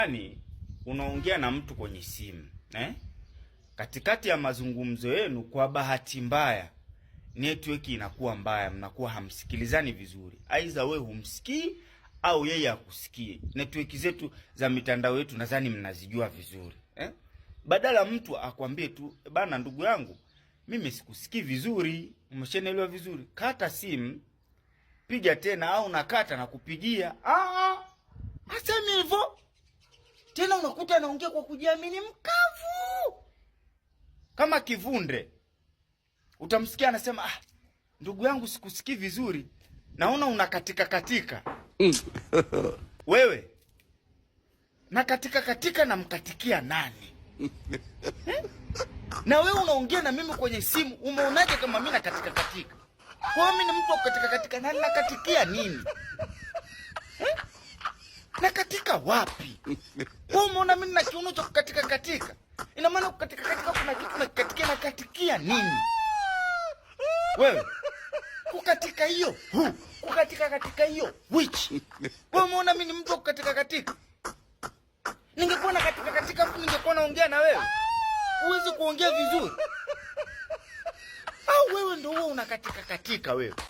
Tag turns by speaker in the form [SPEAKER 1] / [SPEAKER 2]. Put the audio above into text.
[SPEAKER 1] Yaani unaongea na mtu kwenye simu, katikati ya mazungumzo yenu kwa bahati mbaya network inakuwa mbaya, mnakuwa hamsikilizani vizuri. Aidha wewe humsikii au yeye hakusikii. Network zetu za mitandao yetu nadhani mnazijua vizuri. Badala mtu akwambie tu bana, ndugu yangu mimi sikusikii vizuri, umeshanielewa vizuri, kata simu, piga tena, au nakata na kupigia. Asemi hivyo. Tena unakuta anaongea kwa kujiamini mkavu, kama kivunde. Utamsikia anasema, ndugu yangu sikusikii vizuri, naona unakatika katika. Wewe na katika na mkatikia nani? Na wewe unaongea na mimi kwenye simu, umeonaje kama mimi nakatika katika? Kwa mimi ni mtu wa katika nani, nakatikia nini? Nakatika wapi? Wewe umeona mimi na kiuno cha katika? Ina maana katika kuna kitu nakatikia nini? Wewe kukatika hiyo, kukatika hiyo which? Wewe umeona mimi ni mtu wa katika? Ningekuwa na katika afu ningekuwa naongea na wewe, uweze kuongea vizuri? Au wewe ndio wewe unakatika wewe?